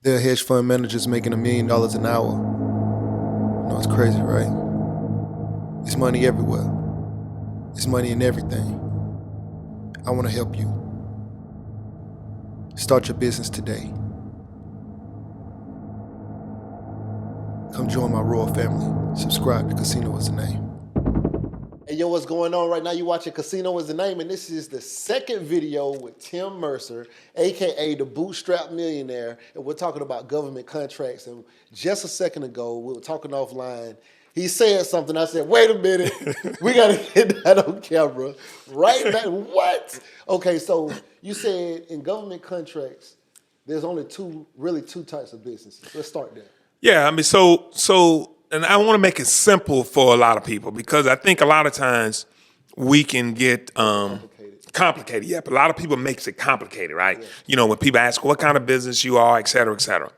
There are hedge fund managers making $1 million an hour. You know, it's crazy, right? It's money everywhere. It's money in everything. I want to help you. Start your business today. Come join my royal family. Subscribe to Casino Is the Name. Hey, yo, what's going on right now? You're watching Casino Is the Name, and this is the second video with Tim Mercer, AKA the Bootstrap Millionaire, and we're talking about government contracts. And just a second ago, we were talking offline. He said something. I said, wait a minute. We got to get that on camera right now. What? Okay, so you said in government contracts, there's only two types of businesses. Let's start there. Yeah, I mean, and I want to make it simple for a lot of people because I think a lot of times we can get complicated. Yeah, but a lot of people makes it complicated, right? Yeah. You know, when people ask what kind of business you are, et cetera, et cetera.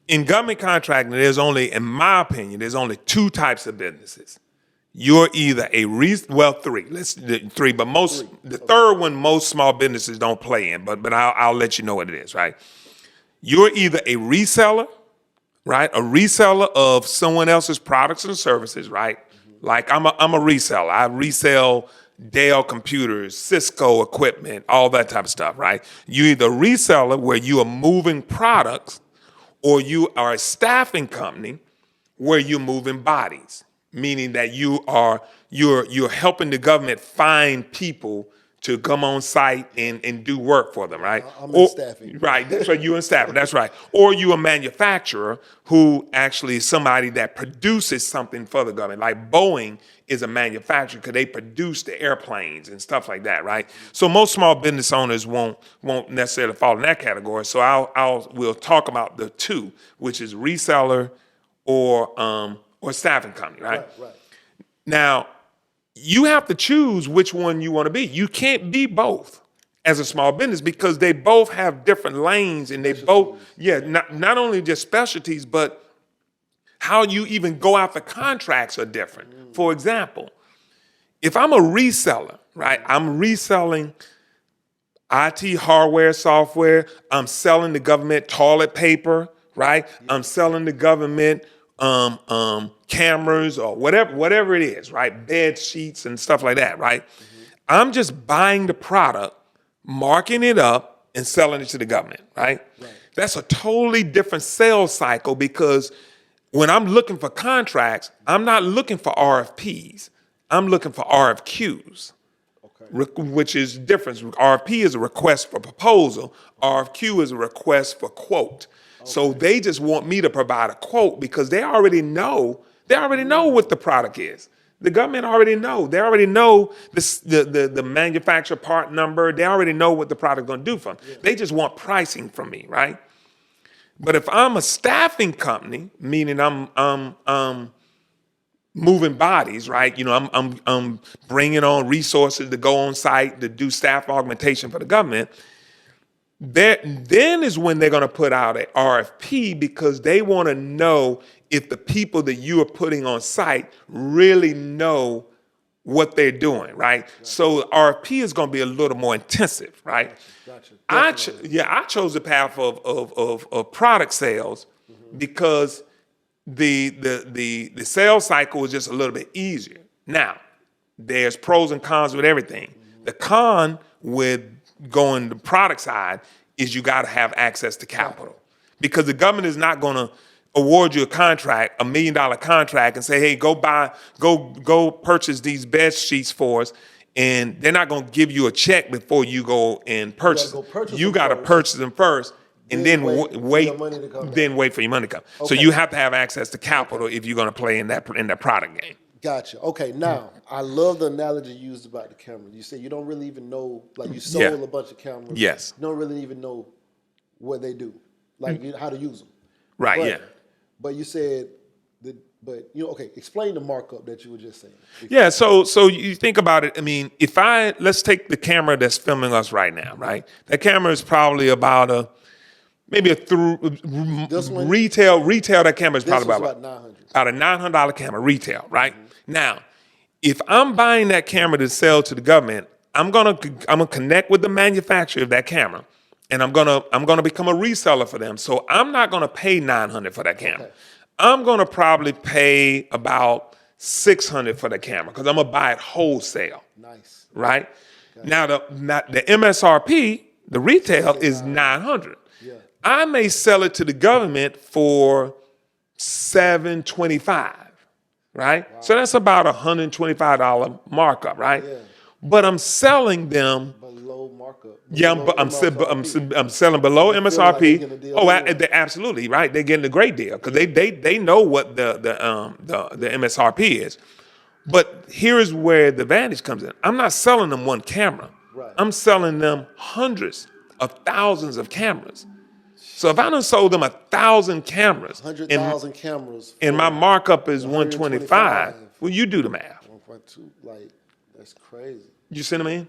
In government contracting, there's only, in my opinion, there's only two types of businesses. You're either three. But the third one, most small businesses don't play in. But I'll let you know what it is, right? You're either a reseller, right? A reseller of someone else's products and services, right? Mm-hmm. Like I'm a reseller. I resell Dell computers, Cisco equipment, all that type of stuff, right? You either a reseller where you are moving products, or you are a staffing company where you're moving bodies, meaning that you're helping the government find people to come on site and do work for them, right? I'm in staffing. Right, that's right, you're in staffing, that's right. Or you're a manufacturer who actually is somebody that produces something for the government. Like Boeing is a manufacturer because they produce the airplanes and stuff like that, right? So most small business owners won't necessarily fall in that category. So we'll talk about the two, which is reseller or staffing company, right? Right. Now, you have to choose which one you want to be. You can't be both as a small business because they both have different lanes and they both, not only just specialties, but how you even go after contracts are different. Mm. For example, if I'm a reseller, right, I'm reselling IT hardware, software, I'm selling the government toilet paper, right? Yeah. I'm selling the government cameras or whatever it is, right? Bed sheets and stuff like that, right? Mm-hmm. I'm just buying the product, marking it up, and selling it to the government, right? That's a totally different sales cycle because when I'm looking for contracts, I'm not looking for RFPs. I'm looking for RFQs, which is different. RFP is a request for proposal. RFQ is a request for quote. So they just want me to provide a quote because they already know what the product is. The government already know. They already know the manufacturer part number. They already know what the product's going to do for them. Yeah. They just want pricing from me, right? But if I'm a staffing company, meaning I'm moving bodies, right? You know, I'm bringing on resources to go on site to do staff augmentation for the government. Then is when they're going to put out an RFP because they want to know if the people that you are putting on site really know what they're doing, right? So RFP is going to be a little more intensive, right? Gotcha. I chose the path of product sales because the sales cycle was just a little bit easier. Now, there's pros and cons with everything. The con with going the product side is you got to have access to capital because the government is not going to award you a contract, $1 million contract, and say, hey, go purchase these bed sheets for us, and they're not going to give you a check before you go and purchase. You got to purchase them first, and then wait for your money to come. Okay. So you have to have access to capital if you're going to play in that product game. Gotcha. Okay, now, I love the analogy you used about the camera. You say you don't really even know, like you sold a bunch of cameras. Yes. You don't really even know what they do, like how to use them. Right, But you said, explain the markup that you were just saying. Yeah, so you think about it. I mean, let's take the camera that's filming us right now, right? That camera is probably about retail. That camera is probably about $900. About a $900 camera retail, right? Mm-hmm. Now, if I'm buying that camera to sell to the government, I'm gonna connect with the manufacturer of that camera. and I'm gonna become a reseller for them. So I'm not gonna pay $900 for that camera. Okay. I'm gonna probably pay about $600 for the camera because I'm gonna buy it wholesale. Nice. Right? Now the MSRP, the retail is $900. Yeah. I may sell it to the government for $725, right? Wow. So that's about $125 markup, right? Yeah. But I'm selling them below markup. Yeah, I'm selling below MSRP. Like absolutely right. They're getting a great deal because they know what the MSRP is. But here is where the advantage comes in. I'm not selling them one camera. Right. I'm selling them hundreds of thousands of cameras. So if I done sold them 1,000 cameras, 100,000 cameras, and my markup is 125, well, you do the math. 1.2, like that's crazy. You see what I mean?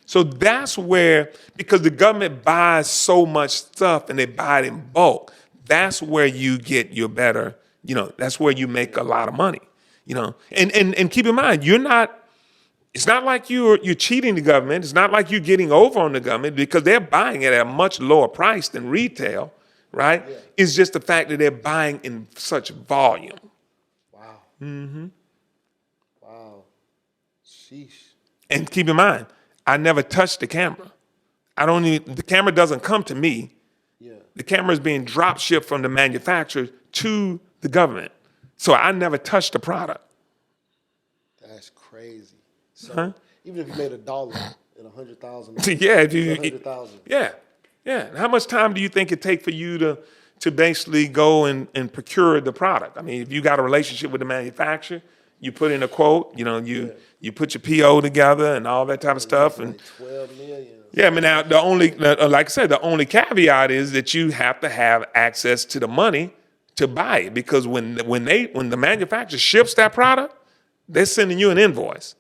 So that's where, because the government buys so much stuff and they buy it in bulk, that's where you get your better, that's where you make a lot of money, And keep in mind, it's not like you're cheating the government. It's not like you're getting over on the government because they're buying it at a much lower price than retail, right? Yeah. It's just the fact that they're buying in such volume. Wow. Mm-hmm. Wow. Sheesh. And keep in mind, I never touched the camera. The camera doesn't come to me. Yeah. The camera is being drop shipped from the manufacturer to the government. So I never touched the product. That's crazy. So even if you made $1 and 100,000. Yeah, if you 100,000. Yeah. And how much time do you think it take for you to basically go and procure the product? I mean, if you got a relationship with the manufacturer, you put in a quote, you put your PO together and all that type of stuff. And like 12 million. Yeah, I mean, now like I said, the only caveat is that you have to have access to the money to buy it, because when the manufacturer ships that product, they're sending you an invoice,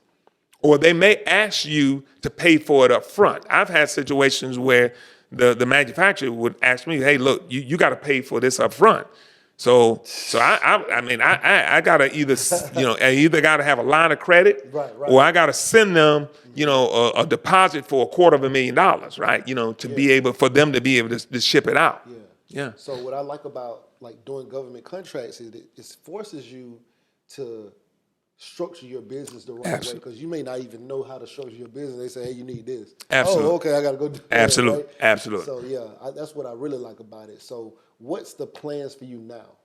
or they may ask you to pay for it up front. I've had situations where the manufacturer would ask me, "Hey, look, you got to pay for this up front." So I gotta either gotta have a line of credit, right. or I gotta send them, a deposit for $250,000, right? To be able for them to be able to ship it out. Yeah. So what I like about doing government contracts is it forces you to structure your business the right way, because you may not even know how to structure your business. They say, "Hey, you need this." Absolutely. Oh, okay, I got to go do that. Absolutely. Right? Absolutely. So that's what I really like about it. So what's the plans for you now?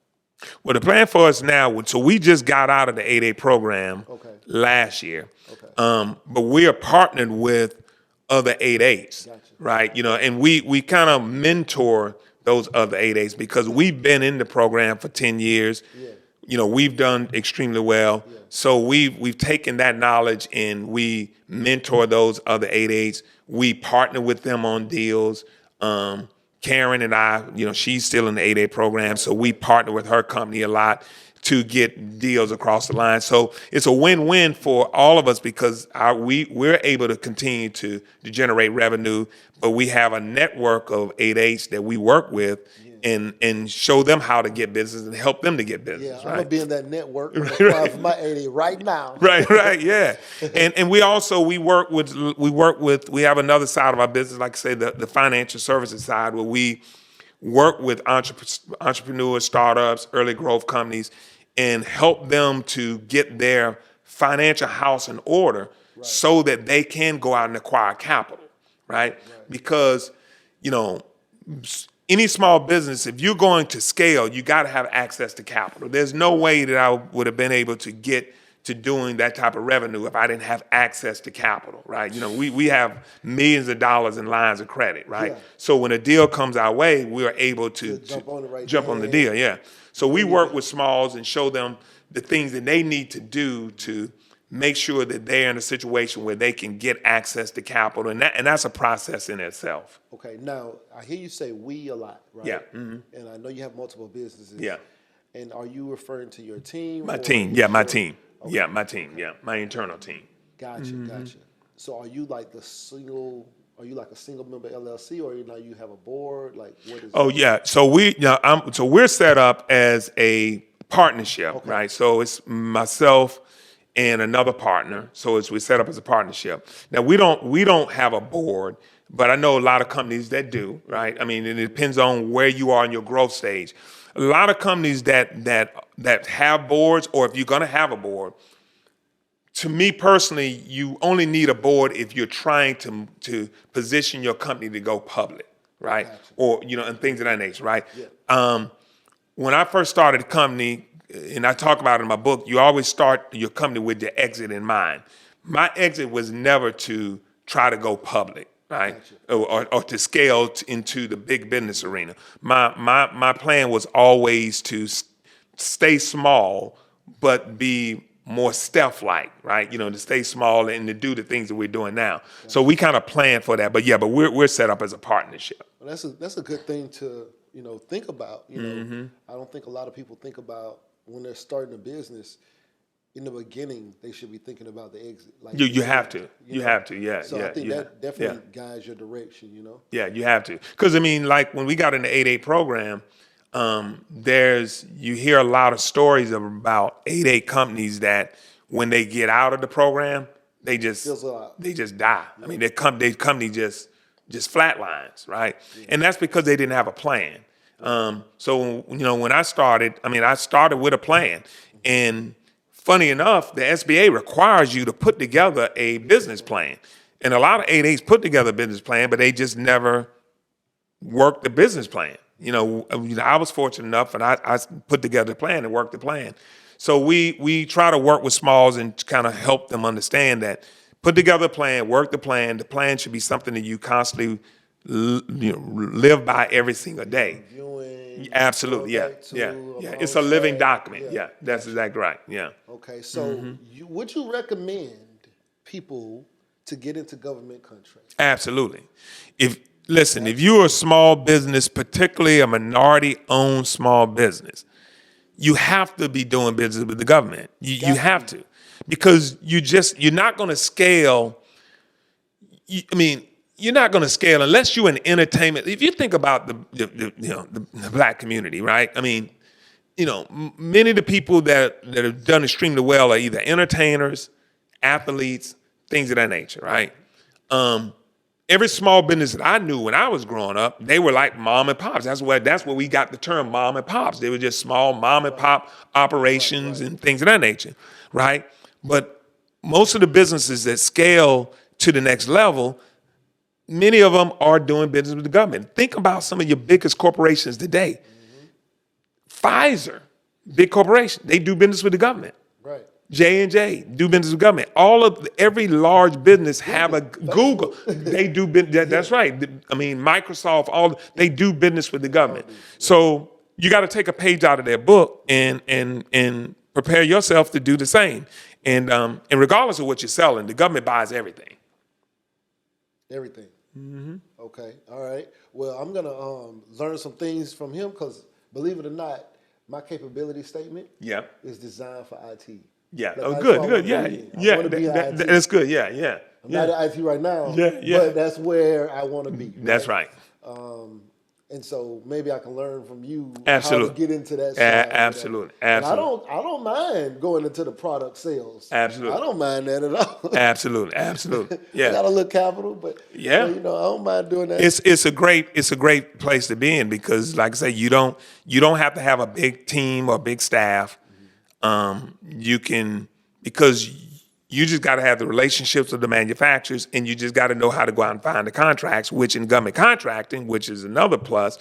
Well, the plan for us now, so we just got out of the 8A program last year. Okay. But we are partnered with other 8As, Gotcha. right? And we kind of mentor those other 8As because we've been in the program for 10 years. Yeah. We've done extremely well. Yeah. So we've taken that knowledge and we mentor those other 8As. We partner with them on deals. Karen and I, she's still in the 8A program, so we partner with her company a lot to get deals across the line. So it's a win-win for all of us because we're able to continue to generate revenue, but we have a network of 8As that we work with and show them how to get business and help them to get business. Yeah, I'm gonna be in that network. I'm applying for my 8A right now. Right, yeah. And we work with we have another side of our business, like I say, the financial services side, where we work with entrepreneurs, startups, early growth companies, and help them to get their financial house in order so that they can go out and acquire capital, right? Because, any small business, if you're going to scale, you got to have access to capital. There's no way that I would have been able to get to doing that type of revenue if I didn't have access to capital, right? We have millions of dollars in lines of credit, right? Yeah. So when a deal comes our way, we are able to jump on the deal, yeah. So we work with smalls and show them the things that they need to do to make sure that they're in a situation where they can get access to capital, and that's a process in itself. Okay, now I hear you say "we" a lot, right? Yeah. Mm-hmm. And I know you have multiple businesses. Yeah. And are you referring to your team? My team. Yeah, my team. Okay. Yeah, my team. Yeah, my internal team. Gotcha. So are you like a single member LLC, or you have a board? Like, what is? Oh, yeah. So we're set up as a partnership, right? So it's myself and another partner. So we set up as a partnership. Now we don't have a board, but I know a lot of companies that do, right? I mean, it depends on where you are in your growth stage. A lot of companies that have boards, or if you're going to have a board, to me personally, you only need a board if you're trying to position your company to go public, right? Gotcha. Or, and things of that nature, right? Yeah. When I first started the company, and I talk about it in my book, you always start your company with your exit in mind. My exit was never to try to go public, right? Gotcha. Or to scale into the big business arena. My plan was always to stay small, but be more stealth-like, right? To stay small and to do the things that we're doing now. Gotcha. So we kind of plan for that, but we're set up as a partnership. Well, that's a good thing to think about. I don't think a lot of people think about when they're starting a business. In the beginning, they should be thinking about the exit. Like you have to. You have to, yeah. So yeah, I think yeah, that definitely guides your direction, Yeah, you have to. Because, like when we got in the 8-8 program, you hear a lot of stories about 8-8 companies that when they get out of the program, they just die. I mean, their company just flatlines, right? Yeah. And that's because they didn't have a plan. So, when I started with a plan. And funny enough, the SBA requires you to put together a business plan. And a lot of 8-8s put together a business plan, but they just never worked the business plan. I was fortunate enough, and I put together a plan and worked the plan. So we try to work with smalls and kind of help them understand that put together a plan, work the plan. The plan should be something that you constantly live by every single day. Absolutely, yeah. It's a living document. Yeah, that's exactly right. Yeah. Okay, so would you recommend people to get into government contracts? Absolutely. If you're a small business, particularly a minority-owned small business, you have to be doing business with the government. You have to, because you're not going to scale. You're not going to scale unless you're in entertainment. If you think about the black community, right? Many of the people that have done extremely well are either entertainers, athletes, things of that nature, right? Every small business that I knew when I was growing up, they were like mom and pops. That's where we got the term mom and pops. They were just small mom and pop operations and things of that nature, right? But most of the businesses that scale to the next level, many of them are doing business with the government. Think about some of your biggest corporations today. Pfizer, big corporation, they do business with the government. Right. J&J do business with government. Every large business have a Google. They do business. That's right. Microsoft. They do business with the government. So you got to take a page out of their book and prepare yourself to do the same. And regardless of what you're selling, the government buys everything. Everything. Okay. All right. Well, I'm gonna learn some things from him because, believe it or not, my capability statement is designed for IT. Yeah. Good. Yeah. That's good. Yeah. I'm not at IT right now. But that's where I want to be. Right? That's right. And so maybe I can learn from you Absolutely. how to get into that side. Absolutely. And I don't mind going into the product sales. Absolutely. I don't mind that at all. Absolutely. Yeah. Got a little capital, but I don't mind doing that. It's a great place to be in because, like I say, you don't have to have a big team or big staff. You can, because you just got to have the relationships with the manufacturers, and you just got to know how to go out and find the contracts, which in government contracting, which is another plus,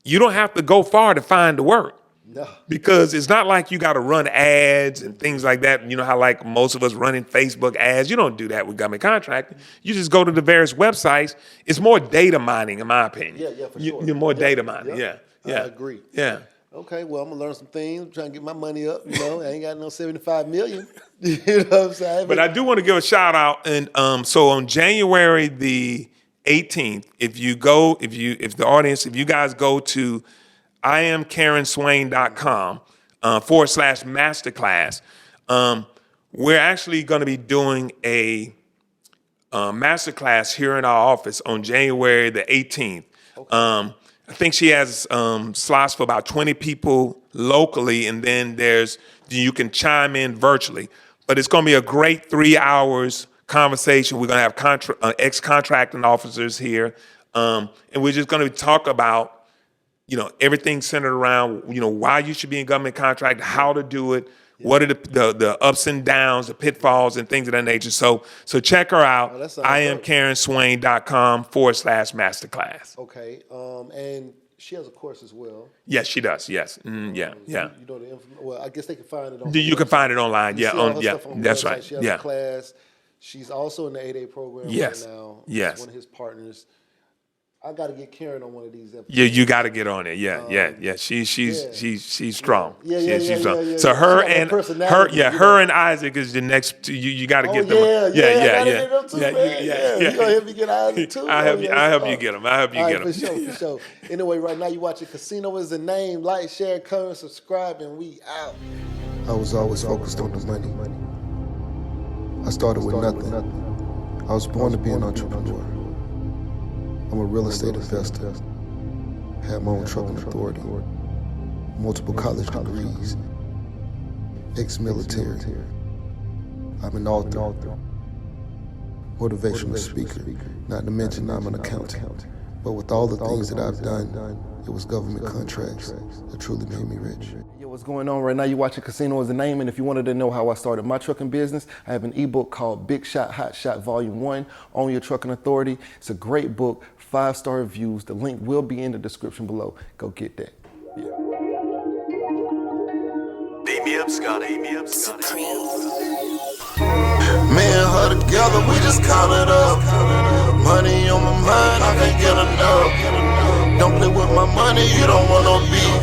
you don't have to go far to find the work. No. Because it's not like you got to run ads and things like that. You know how like most of us running Facebook ads, you don't do that with government contracting. You just go to the various websites. It's more data mining, in my opinion. Yeah, for sure. You're more data mining, yeah. I agree. Yeah. Okay, well, I'm going to learn some things. I'm trying to get my money up, I ain't got no $75 million. You know what I'm saying? But I do want to give a shout out. And so on January the 18th, if you guys go to IamKarenswain.com /masterclass, we're actually going to be doing a masterclass here in our office on January the 18th. Okay. I think she has slots for about 20 people locally, and then you can chime in virtually. But it's going to be a great 3 hours conversation. We're going to have ex-contracting officers here, and we're just going to talk about, everything centered around, why you should be in government contract, how to do it, what are the ups and downs, the pitfalls, and things of that nature. So check her out. IamKarenSwain.com/masterclass. Okay. And she has a course as well. Yes, she does. Yes. Yeah. Well, I guess they can find it on. You can find it online. You Yeah. see all her stuff on the That's website. right. She has a class. She's also in the 8A program right now. Yes. She's one of his partners. I got to get Karen on one of these episodes. Yeah, you got to get on it. Yeah. She's strong. She's strong. Yeah. So her and Isaac is the next. You got to get them. Yeah. You gonna help me get Isaac too? I'll help you get them. For sure. Anyway, right now you watching Casino Is the Name. Like, share, comment, subscribe, and we out. I was always focused on the money. I started with nothing. I was born to be an entrepreneur. I'm a real estate investor. Had my own trucking authority. Multiple college degrees. Ex-military. I'm an author. Motivational speaker. Not to mention I'm an accountant. But with all the things that I've done, it was government contracts that truly made me rich. Yo, what's going on right now? You're watching Casino Is the Name, and if you wanted to know how I started my trucking business, I have an ebook called Big Shot, Hot Shot Volume 1, Own Your Trucking Authority. It's a great book, 5-star reviews. The link will be in the description below. Go get that. Yeah. Beat me up, Scotty. Me and her together, we just count it up. Money on my mind, I can't get enough. Don't play with my money, you don't want no beef.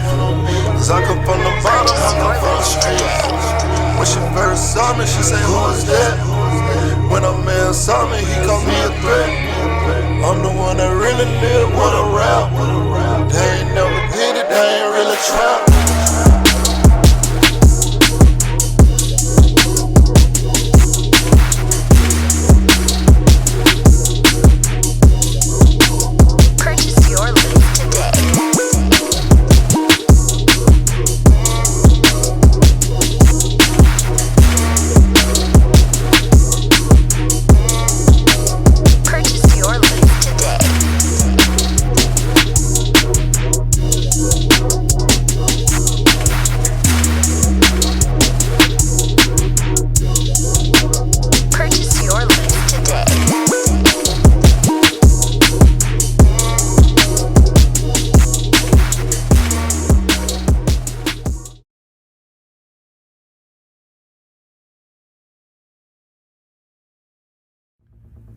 Cause I come from the bottom, I come from the streets. When she first saw me, she said, who is that? When a man saw me, he called me a threat. I'm the one that really live, wanna rap. They ain't never did it, they ain't really trap.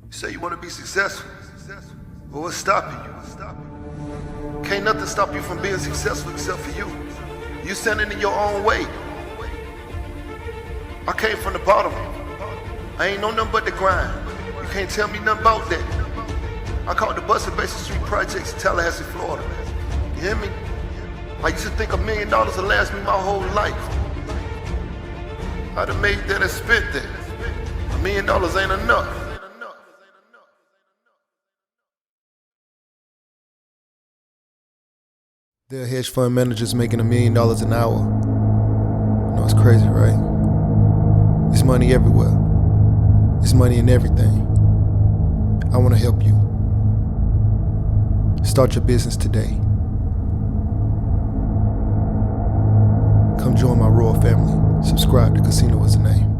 Say you want to be successful. Well, what's stopping you? Can't nothing stop you from being successful except for you. You standing in your own way. I came from the bottom. I ain't know nothing but the grind. You can't tell me nothing about that. I called the Buster Basin Street Projects in Tallahassee, Florida. You hear me? I used to think $1 million would last me my whole life. I'd have made that and spent that. $1 million ain't enough. There are hedge fund managers making $1 million an hour. You know, it's crazy, right? It's money everywhere. It's money in everything. I want to help you. Start your business today. Come join my royal family. Subscribe to Casino Is the Name.